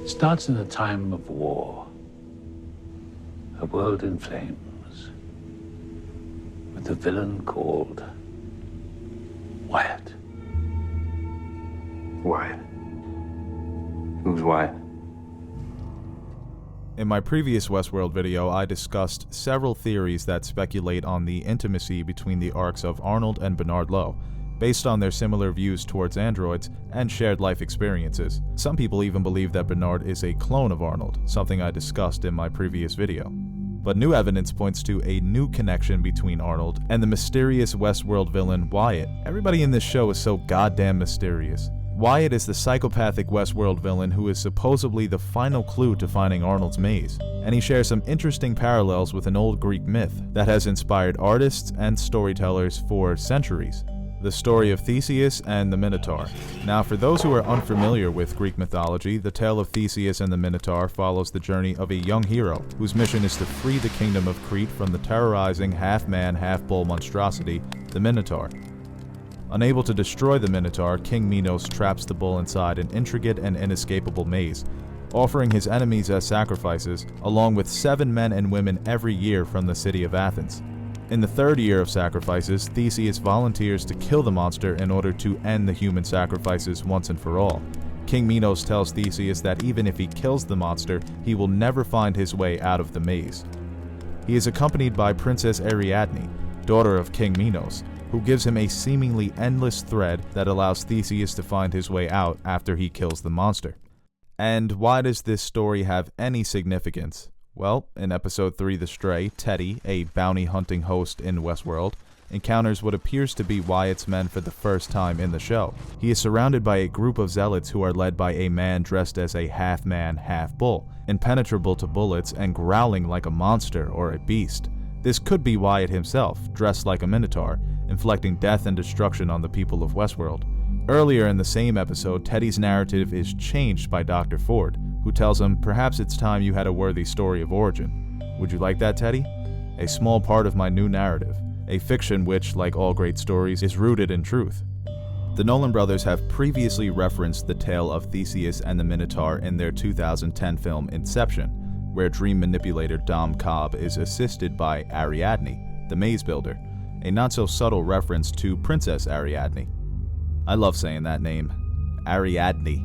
It starts in a time of war, a world in flames, with a villain called Wyatt. Wyatt? Who's Wyatt? In my previous Westworld video, I discussed several theories that speculate on the intimacy between the arcs of Arnold and Bernard Lowe, based on their similar views towards androids and shared life experiences. Some people even believe that Bernard is a clone of Arnold, something I discussed in my previous video. But new evidence points to a new connection between Arnold and the mysterious Westworld villain Wyatt. Everybody in this show is so goddamn mysterious. Wyatt is the psychopathic Westworld villain who is supposedly the final clue to finding Arnold's maze, and he shares some interesting parallels with an old Greek myth that has inspired artists and storytellers for centuries. The story of Theseus and the Minotaur. Now, for those who are unfamiliar with Greek mythology, the tale of Theseus and the Minotaur follows the journey of a young hero whose mission is to free the kingdom of Crete from the terrorizing half-man, half-bull monstrosity, the Minotaur. Unable to destroy the Minotaur, King Minos traps the bull inside an intricate and inescapable maze, offering his enemies as sacrifices, along with 7 men and women every year from the city of Athens. In the 3rd year of sacrifices, Theseus volunteers to kill the monster in order to end the human sacrifices once and for all. King Minos tells Theseus that even if he kills the monster, he will never find his way out of the maze. He is accompanied by Princess Ariadne, daughter of King Minos, who gives him a seemingly endless thread that allows Theseus to find his way out after he kills the monster. And why does this story have any significance? Well, in episode 3, The Stray, Teddy, a bounty hunting host in Westworld, encounters what appears to be Wyatt's men for the first time in the show. He is surrounded by a group of zealots who are led by a man dressed as a half-man, half-bull, impenetrable to bullets and growling like a monster or a beast. This could be Wyatt himself, dressed like a Minotaur, inflicting death and destruction on the people of Westworld. Earlier in the same episode, Teddy's narrative is changed by Dr. Ford, who tells him, "Perhaps it's time you had a worthy story of origin." Would you like that, Teddy? A small part of my new narrative, a fiction which, like all great stories, is rooted in truth. The Nolan brothers have previously referenced the tale of Theseus and the Minotaur in their 2010 film Inception, where dream manipulator Dom Cobb is assisted by Ariadne, the maze builder, a not-so-subtle reference to Princess Ariadne. I love saying that name, Ariadne.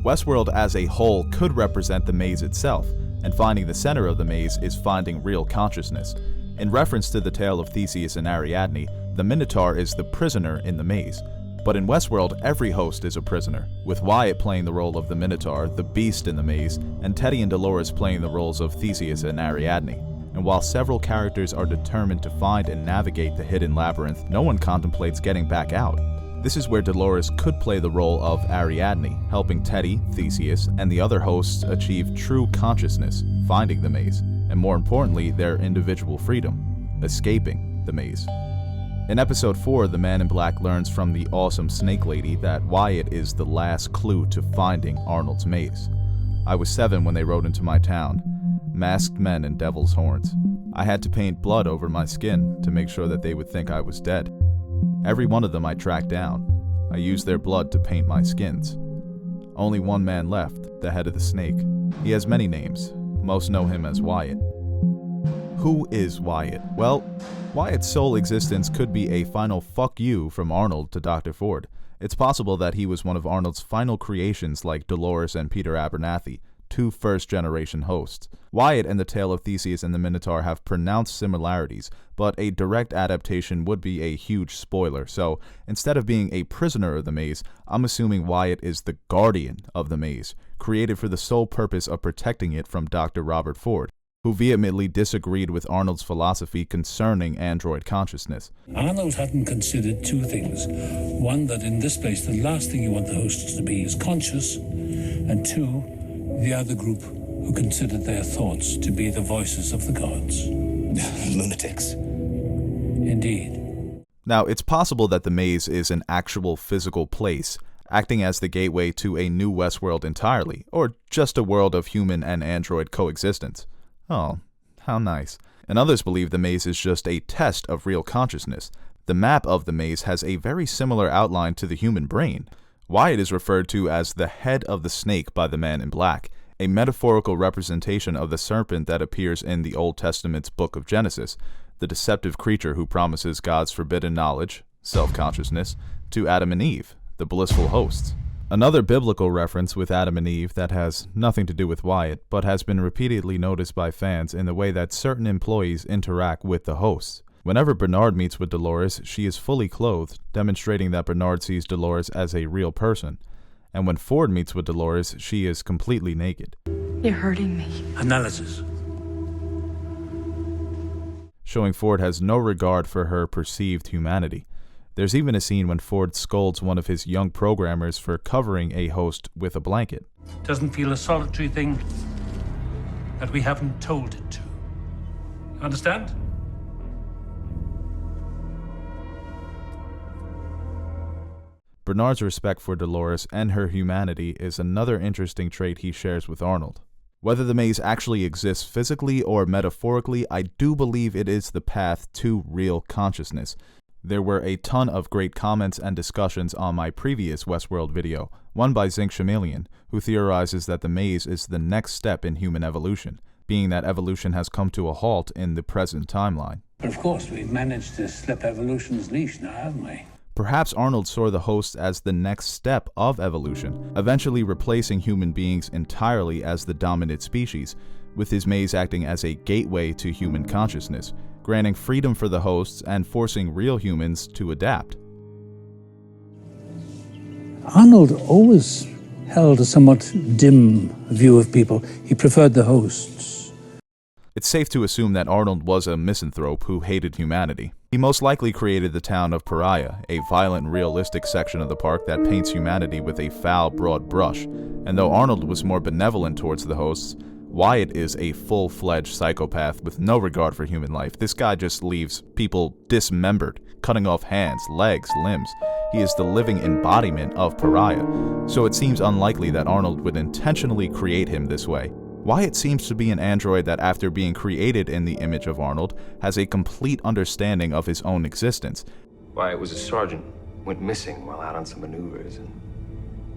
Westworld as a whole could represent the maze itself, and finding the center of the maze is finding real consciousness. In reference to the tale of Theseus and Ariadne, the Minotaur is the prisoner in the maze. But in Westworld, every host is a prisoner, with Wyatt playing the role of the Minotaur, the beast in the maze, and Teddy and Dolores playing the roles of Theseus and Ariadne. And while several characters are determined to find and navigate the hidden labyrinth, no one contemplates getting back out. This is where Dolores could play the role of Ariadne, helping Teddy, Theseus, and the other hosts achieve true consciousness, finding the maze, and more importantly, their individual freedom, escaping the maze. In episode 4, the Man in Black learns from the awesome Snake Lady that Wyatt is the last clue to finding Arnold's maze. I was 7 when they rode into my town, masked men and devil's horns. I had to paint blood over my skin to make sure that they would think I was dead. Every one of them I tracked down. I used their blood to paint my skins. Only one man left, the head of the snake. He has many names. Most know him as Wyatt. Who is Wyatt? Well, Wyatt's sole existence could be a final fuck you from Arnold to Dr. Ford. It's possible that he was one of Arnold's final creations like Dolores and Peter Abernathy, 2 first-generation hosts. Wyatt and the tale of Theseus and the Minotaur have pronounced similarities, but a direct adaptation would be a huge spoiler, so instead of being a prisoner of the maze, I'm assuming Wyatt is the guardian of the maze, created for the sole purpose of protecting it from Dr. Robert Ford, who vehemently disagreed with Arnold's philosophy concerning android consciousness. Arnold hadn't considered 2 things. One, that in this place the last thing you want the hosts to be is conscious, and 2, the other group who considered their thoughts to be the voices of the gods. Lunatics. Indeed. Now, it's possible that the maze is an actual physical place, acting as the gateway to a new Westworld entirely, or just a world of human and android coexistence. Oh, how nice. And others believe the maze is just a test of real consciousness. The map of the maze has a very similar outline to the human brain. Wyatt is referred to as the head of the snake by the Man in Black, a metaphorical representation of the serpent that appears in the Old Testament's book of Genesis, the deceptive creature who promises God's forbidden knowledge, self-consciousness, to Adam and Eve, the blissful hosts. Another biblical reference with Adam and Eve that has nothing to do with Wyatt, but has been repeatedly noticed by fans in the way that certain employees interact with the hosts. Whenever Bernard meets with Dolores, she is fully clothed, demonstrating that Bernard sees Dolores as a real person. And when Ford meets with Dolores, she is completely naked. You're hurting me. Analysis. Showing Ford has no regard for her perceived humanity. There's even a scene when Ford scolds one of his young programmers for covering a host with a blanket. Doesn't feel a solitary thing that we haven't told it to. You understand? Bernard's respect for Dolores and her humanity is another interesting trait he shares with Arnold. Whether the maze actually exists physically or metaphorically, I do believe it is the path to real consciousness. There were a ton of great comments and discussions on my previous Westworld video, one by Zinc Chameleon, who theorizes that the maze is the next step in human evolution, being that evolution has come to a halt in the present timeline. But of course, we've managed to slip evolution's leash now, haven't we? Perhaps Arnold saw the hosts as the next step of evolution, eventually replacing human beings entirely as the dominant species, with his maze acting as a gateway to human consciousness, granting freedom for the hosts and forcing real humans to adapt. Arnold always held a somewhat dim view of people. He preferred the hosts. It's safe to assume that Arnold was a misanthrope who hated humanity. He most likely created the town of Pariah, a violent, realistic section of the park that paints humanity with a foul, broad brush. And though Arnold was more benevolent towards the hosts, Wyatt is a full-fledged psychopath with no regard for human life. This guy just leaves people dismembered, cutting off hands, legs, limbs. He is the living embodiment of Pariah, so it seems unlikely that Arnold would intentionally create him this way. Wyatt seems to be an android that, after being created in the image of Arnold, has a complete understanding of his own existence. Wyatt was a sergeant, went missing while out on some maneuvers, and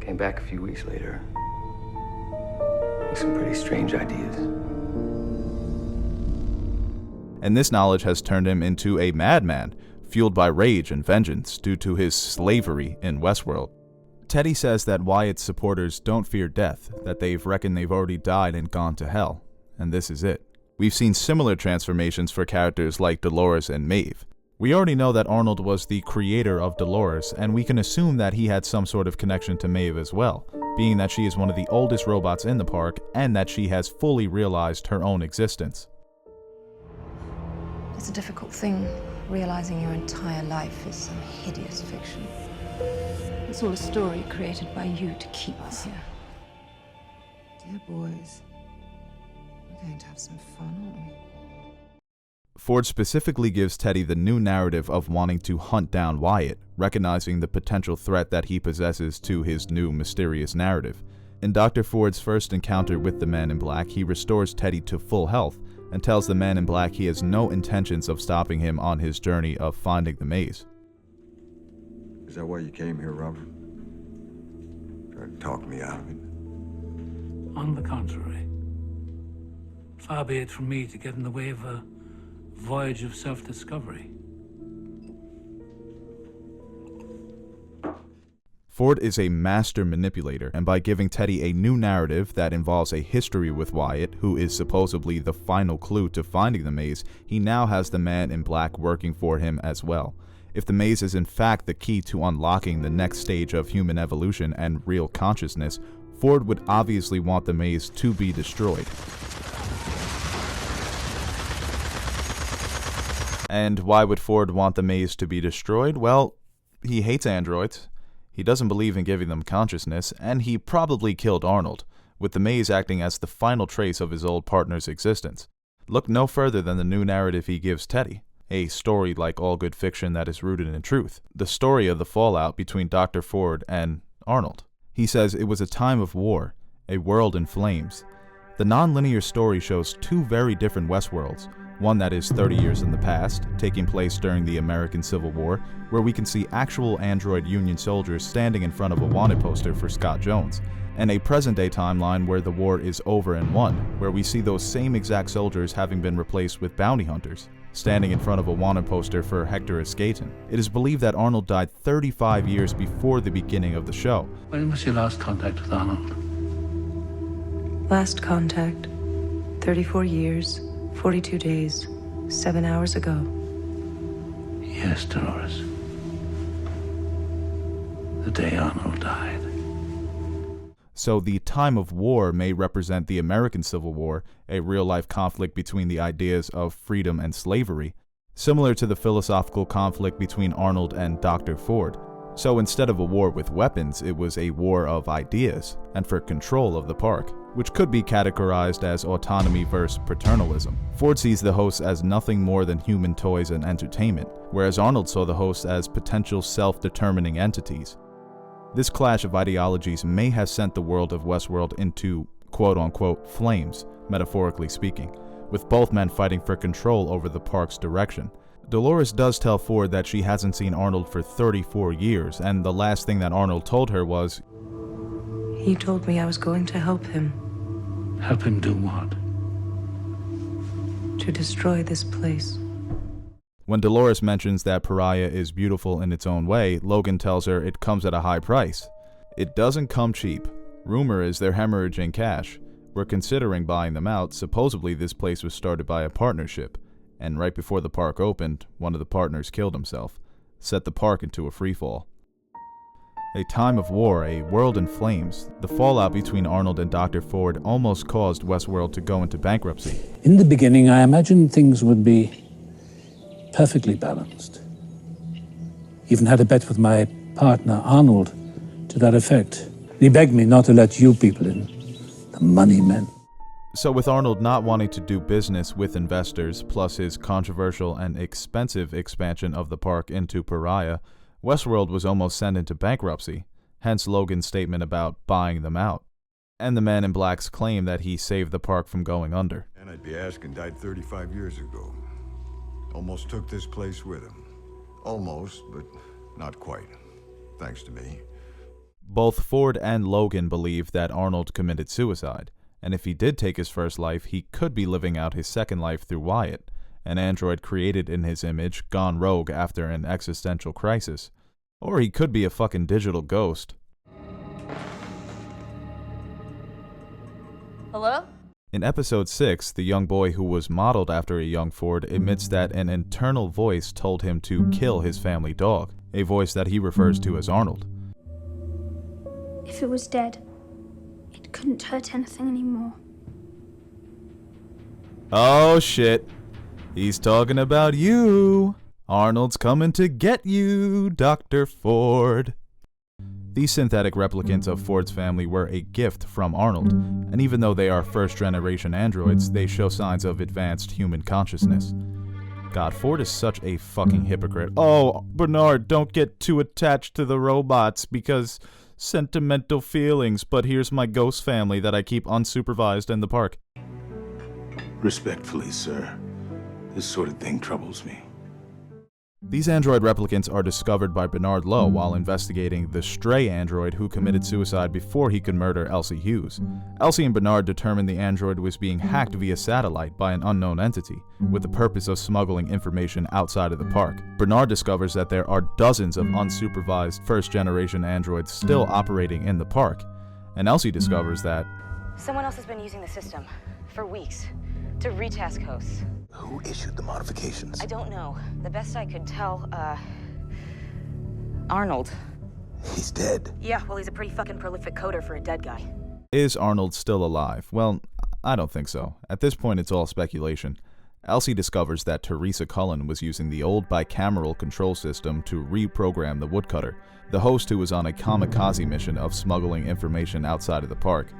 came back a few weeks later with some pretty strange ideas. And this knowledge has turned him into a madman, fueled by rage and vengeance due to his slavery in Westworld. Teddy says that Wyatt's supporters don't fear death, that they've reckoned they've already died and gone to hell, and this is it. We've seen similar transformations for characters like Dolores and Maeve. We already know that Arnold was the creator of Dolores, and we can assume that he had some sort of connection to Maeve as well, being that she is one of the oldest robots in the park and that she has fully realized her own existence. It's a difficult thing, realizing your entire life is some hideous fiction. It's all a story created by you to keep us here. Dear boys, we're going to have some fun, aren't we? Ford specifically gives Teddy the new narrative of wanting to hunt down Wyatt, recognizing the potential threat that he possesses to his new mysterious narrative. In Dr. Ford's first encounter with the Man in Black, he restores Teddy to full health and tells the Man in Black he has no intentions of stopping him on his journey of finding the maze. Is that why you came here, Robert? Tried to talk me out of it? On the contrary, far be it from me to get in the way of a voyage of self-discovery. Ford is a master manipulator, and by giving Teddy a new narrative that involves a history with Wyatt, who is supposedly the final clue to finding the maze, he now has the Man in Black working for him as well. If the maze is in fact the key to unlocking the next stage of human evolution and real consciousness, Ford would obviously want the maze to be destroyed. And why would Ford want the maze to be destroyed? Well, he hates androids, he doesn't believe in giving them consciousness, and he probably killed Arnold, with the maze acting as the final trace of his old partner's existence. Look no further than the new narrative he gives Teddy. A story like all good fiction that is rooted in truth. The story of the fallout between Dr. Ford and Arnold. He says it was a time of war, a world in flames. The non-linear story shows two very different Westworlds, one that is 30 years in the past, taking place during the American Civil War, where we can see actual android Union soldiers standing in front of a wanted poster for Scott Jones, and a present-day timeline where the war is over and won, where we see those same exact soldiers having been replaced with bounty hunters, standing in front of a wanted poster for Hector Escaton. It is believed that Arnold died 35 years before the beginning of the show. When was your last contact with Arnold? Last contact, 34 years, 42 days, 7 hours ago. Yes, Dolores. The day Arnold died. So the time of war may represent the American Civil War, a real-life conflict between the ideas of freedom and slavery, similar to the philosophical conflict between Arnold and Dr. Ford. So instead of a war with weapons, it was a war of ideas, and for control of the park, which could be categorized as autonomy versus paternalism. Ford sees the hosts as nothing more than human toys and entertainment, whereas Arnold saw the hosts as potential self-determining entities. This clash of ideologies may have sent the world of Westworld into quote-unquote flames, metaphorically speaking, with both men fighting for control over the park's direction. Dolores does tell Ford that she hasn't seen Arnold for 34 years, and the last thing that Arnold told her was, He told me I was going to help him. Help him do what? To destroy this place. When Dolores mentions that Pariah is beautiful in its own way, Logan tells her it comes at a high price. It doesn't come cheap. Rumor is they're hemorrhaging cash. We're considering buying them out. Supposedly this place was started by a partnership, and right before the park opened, one of the partners killed himself, set the park into a freefall. A time of war, a world in flames, the fallout between Arnold and Dr. Ford almost caused Westworld to go into bankruptcy. In the beginning, I imagined things would be perfectly balanced. Even had a bet with my partner, Arnold, to that effect. He begged me not to let you people in. The money men. So with Arnold not wanting to do business with investors, plus his controversial and expensive expansion of the park into Pariah, Westworld was almost sent into bankruptcy, hence Logan's statement about buying them out. And the Man in Black's claim that he saved the park from going under. And I'd be asking died 35 years ago. Almost took this place with him. Almost, but not quite. Thanks to me. Both Ford and Logan believe that Arnold committed suicide, and if he did take his first life, he could be living out his second life through Wyatt, an android created in his image, gone rogue after an existential crisis. Or he could be a fucking digital ghost. Hello? In episode 6, the young boy who was modeled after a young Ford admits that an internal voice told him to kill his family dog, a voice that he refers to as Arnold. If it was dead, it couldn't hurt anything anymore. Oh shit, he's talking about you. Arnold's coming to get you, Dr. Ford. These synthetic replicants of Ford's family were a gift from Arnold, and even though they are first-generation androids, they show signs of advanced human consciousness. God, Ford is such a fucking hypocrite. Oh, Bernard, don't get too attached to the robots because sentimental feelings, but here's my ghost family that I keep unsupervised in the park. Respectfully, sir, this sort of thing troubles me. These android replicants are discovered by Bernard Lowe while investigating the stray android who committed suicide before he could murder Elsie Hughes. Elsie and Bernard determined the android was being hacked via satellite by an unknown entity, with the purpose of smuggling information outside of the park. Bernard discovers that there are dozens of unsupervised first-generation androids still operating in the park, and Elsie discovers that Someone else has been using the system for weeks to retask hosts. Who issued the modifications? I don't know. The best I could tell, Arnold. He's dead. Yeah, well, he's a pretty fucking prolific coder for a dead guy. Is Arnold still alive? Well, I don't think so. At this point, it's all speculation. Elsie discovers that Teresa Cullen was using the old bicameral control system to reprogram the woodcutter, the host who was on a kamikaze mission of smuggling information outside of the park.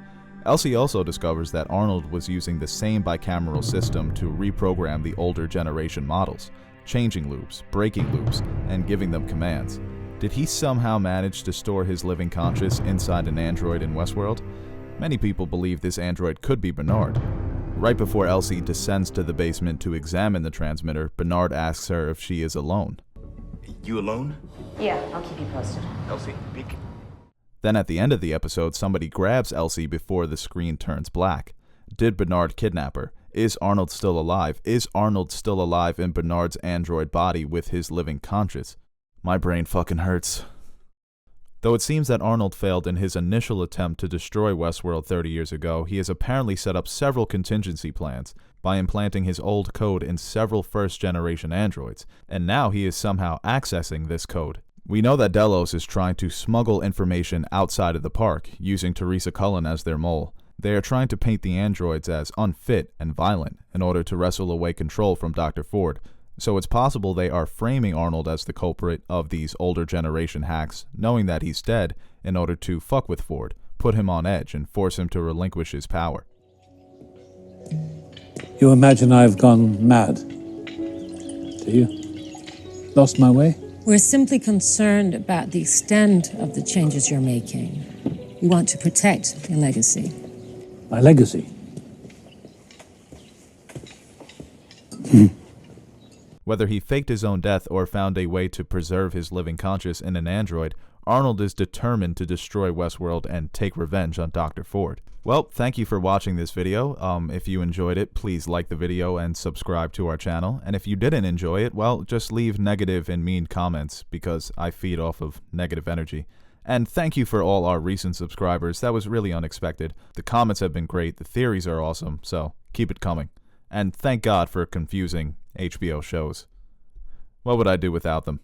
Elsie also discovers that Arnold was using the same bicameral system to reprogram the older generation models, changing loops, breaking loops, and giving them commands. Did he somehow manage to store his living conscious inside an android in Westworld? Many people believe this android could be Bernard. Right before Elsie descends to the basement to examine the transmitter, Bernard asks her if she is alone. You alone? Yeah, I'll keep you posted. Elsie, peek. Then at the end of the episode, somebody grabs Elsie before the screen turns black. Did Bernard kidnap her? Is Arnold still alive? Is Arnold still alive in Bernard's android body with his living conscience? My brain fucking hurts. Though it seems that Arnold failed in his initial attempt to destroy Westworld 30 years ago, he has apparently set up several contingency plans by implanting his old code in several first-generation androids, and now he is somehow accessing this code. We know that Delos is trying to smuggle information outside of the park, using Teresa Cullen as their mole. They are trying to paint the androids as unfit and violent in order to wrestle away control from Dr. Ford, so it's possible they are framing Arnold as the culprit of these older generation hacks, knowing that he's dead, in order to fuck with Ford, put him on edge, and force him to relinquish his power. You imagine I've gone mad, do you? Lost my way? We're simply concerned about the extent of the changes you're making. We want to protect your legacy. My legacy? Whether he faked his own death or found a way to preserve his living conscience in an android, Arnold is determined to destroy Westworld and take revenge on Dr. Ford. Well, thank you for watching this video. If you enjoyed it, please like the video and subscribe to our channel. And if you didn't enjoy it, well, just leave negative and mean comments, because I feed off of negative energy. And thank you for all our recent subscribers. That was really unexpected. The comments have been great. The theories are awesome, so keep it coming. And thank God for confusing HBO shows. What would I do without them?